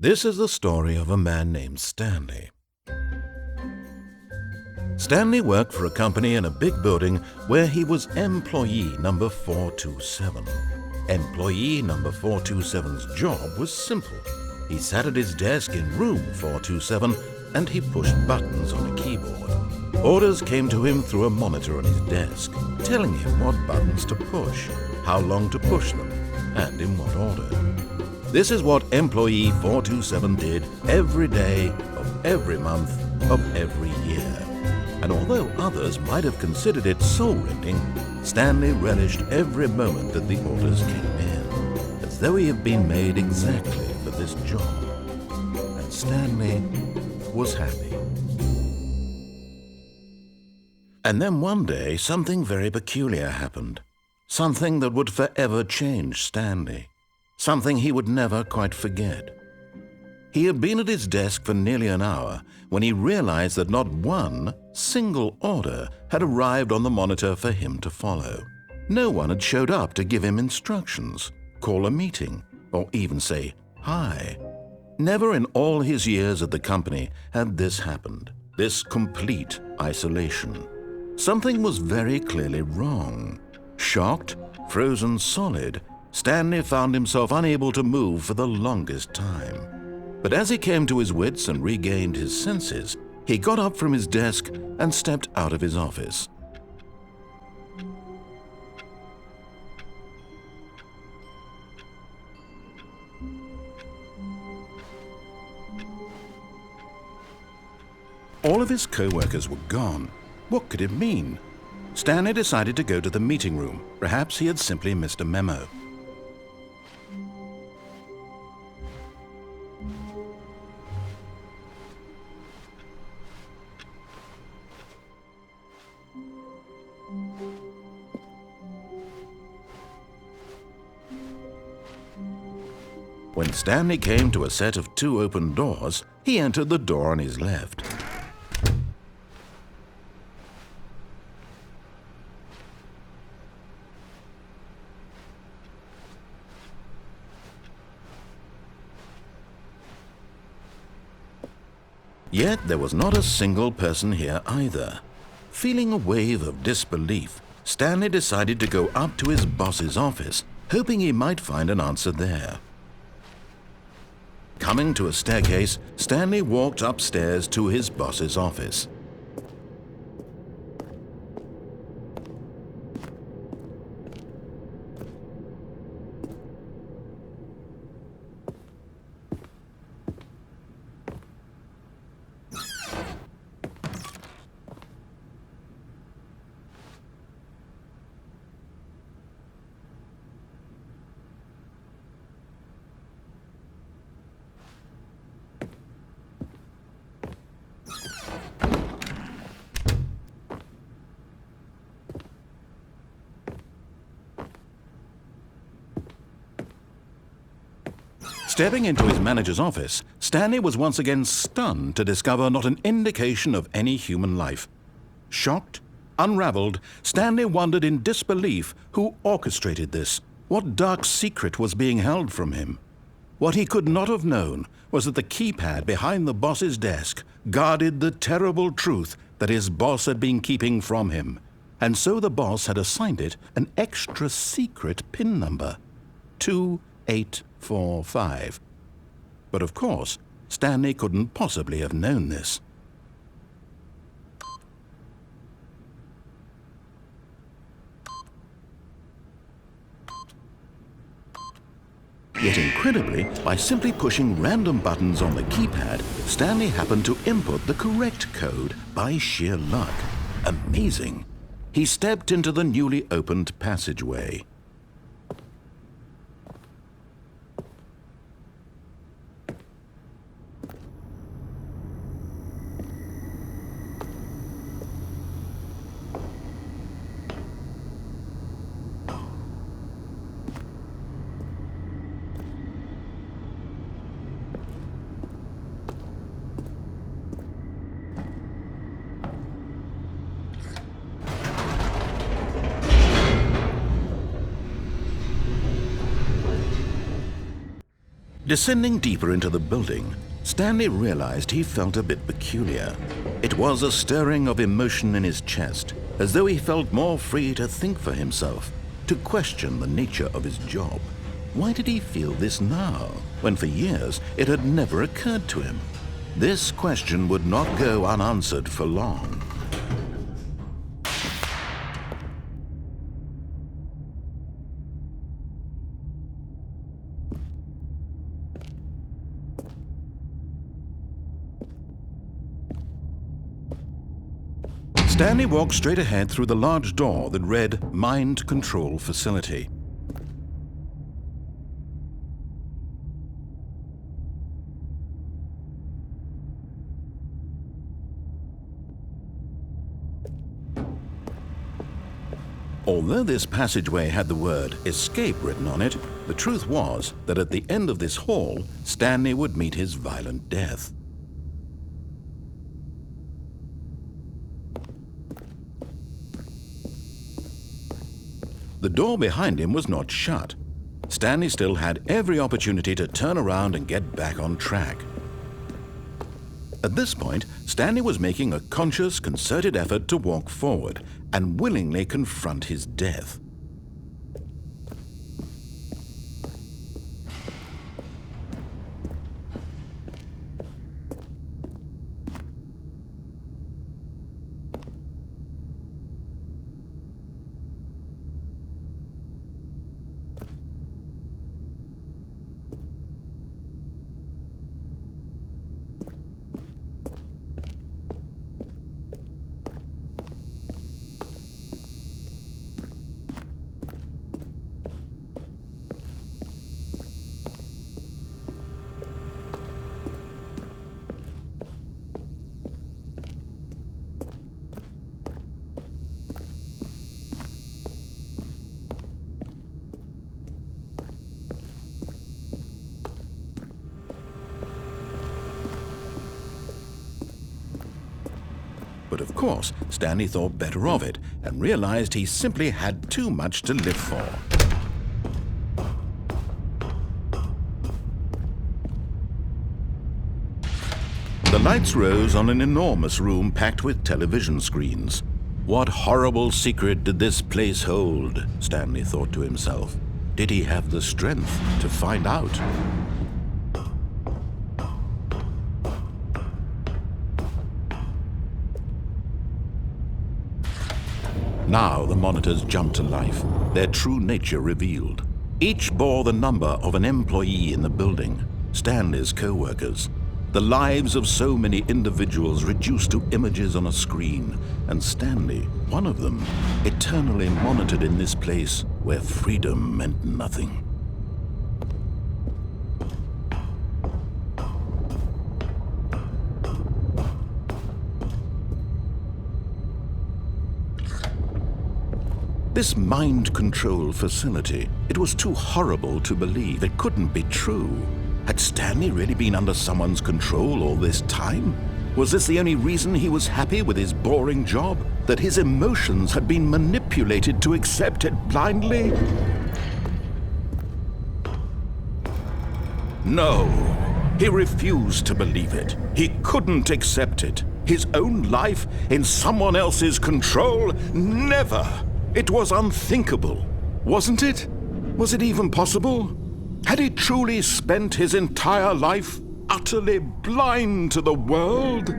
This is the story of a man named Stanley. Stanley worked for a company in a big building where he was employee number 427. Employee number 427's job was simple. He sat at his desk in room 427 and he pushed buttons on a keyboard. Orders came to him through a monitor on his desk, telling him what buttons to push, how long to push them, and in what order. This is what employee 427 did every day of every month of every year. And although others might have considered it soul-rending, Stanley relished every moment that the orders came in, as though he had been made exactly for this job. And Stanley was happy. And then one day, something very peculiar happened. Something that would forever change Stanley. Something he would never quite forget. He had been at his desk for nearly an hour when he realized that not one single order had arrived on the monitor for him to follow. No one had showed up to give him instructions, call a meeting, or even say hi. Never in all his years at the company had this happened, this complete isolation. Something was very clearly wrong. Shocked, frozen solid, Stanley found himself unable to move for the longest time. But as he came to his wits and regained his senses, he got up from his desk and stepped out of his office. All of his co-workers were gone. What could it mean? Stanley decided to go to the meeting room. Perhaps he had simply missed a memo. When Stanley came to a set of 2 open doors, he entered the door on his left. Yet there was not a single person here either. Feeling a wave of disbelief, Stanley decided to go up to his boss's office, hoping he might find an answer there. Coming to a staircase, Stanley walked upstairs to his boss's office. Stepping into his manager's office, Stanley was once again stunned to discover not an indication of any human life. Shocked, unraveled, Stanley wondered in disbelief who orchestrated this. What dark secret was being held from him? What he could not have known was that the keypad behind the boss's desk guarded the terrible truth that his boss had been keeping from him. And so the boss had assigned it an extra secret PIN number, 2845. But of course, Stanley couldn't possibly have known this. Yet incredibly, by simply pushing random buttons on the keypad, Stanley happened to input the correct code by sheer luck. Amazing! He stepped into the newly opened passageway. Descending deeper into the building, Stanley realized he felt a bit peculiar. It was a stirring of emotion in his chest, as though he felt more free to think for himself, to question the nature of his job. Why did he feel this now, when for years it had never occurred to him? This question would not go unanswered for long. Stanley walked straight ahead through the large door that read Mind Control Facility. Although this passageway had the word escape written on it, the truth was that at the end of this hall, Stanley would meet his violent death. The door behind him was not shut. Stanley still had every opportunity to turn around and get back on track. At this point, Stanley was making a conscious, concerted effort to walk forward and willingly confront his death. But of course, Stanley thought better of it and realized he simply had too much to live for. The lights rose on an enormous room packed with television screens. What horrible secret did this place hold? Stanley thought to himself. Did he have the strength to find out? Now the monitors jumped to life, their true nature revealed. Each bore the number of an employee in the building, Stanley's co-workers. The lives of so many individuals reduced to images on a screen, and Stanley, one of them, eternally monitored in this place where freedom meant nothing. This mind control facility, it was too horrible to believe. It couldn't be true. Had Stanley really been under someone's control all this time? Was this the only reason he was happy with his boring job? That his emotions had been manipulated to accept it blindly? No, he refused to believe it. He couldn't accept it. His own life in someone else's control? Never! It was unthinkable, wasn't it? Was it even possible? Had he truly spent his entire life utterly blind to the world?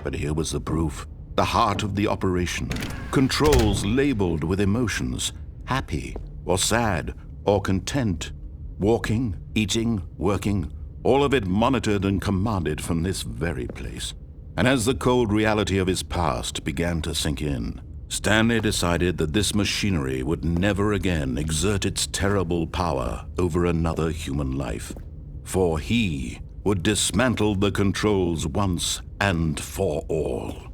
But here was the proof, the heart of the operation. Controls labeled with emotions, happy or sad or content, walking, eating, working, all of it monitored and commanded from this very place. And as the cold reality of his past began to sink in, Stanley decided that this machinery would never again exert its terrible power over another human life, for he would dismantle the controls once and for all.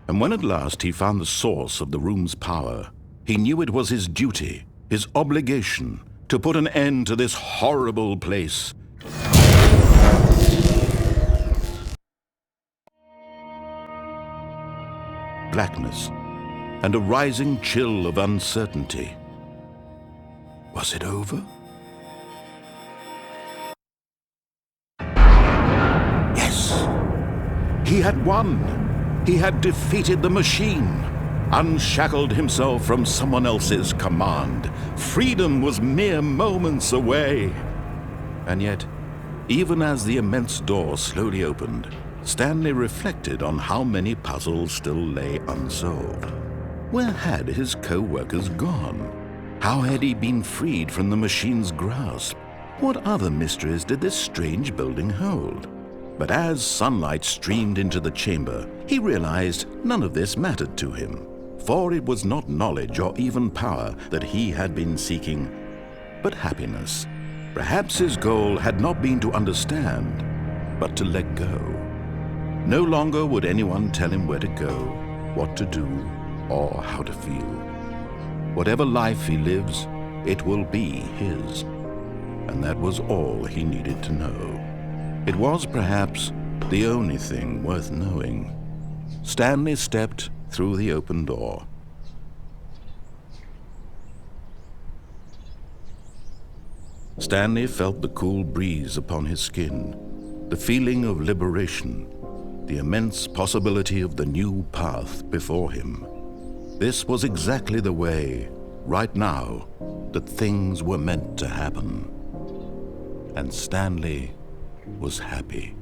And when at last he found the source of the room's power, he knew it was his duty, his obligation, to put an end to this horrible place. Blackness and a rising chill of uncertainty. Was it over? Yes! He had won! He had defeated the machine, unshackled himself from someone else's command. Freedom was mere moments away. And yet, even as the immense door slowly opened, Stanley reflected on how many puzzles still lay unsolved. Where had his co-workers gone? How had he been freed from the machine's grasp? What other mysteries did this strange building hold? But as sunlight streamed into the chamber, he realized none of this mattered to him, for it was not knowledge or even power that he had been seeking, but happiness. Perhaps his goal had not been to understand, but to let go. No longer would anyone tell him where to go, what to do, or how to feel. Whatever life he lives, it will be his. And that was all he needed to know. It was perhaps the only thing worth knowing. Stanley stepped through the open door. Stanley felt the cool breeze upon his skin, the feeling of liberation, the immense possibility of the new path before him. This was exactly the way, right now, that things were meant to happen. And Stanley was happy.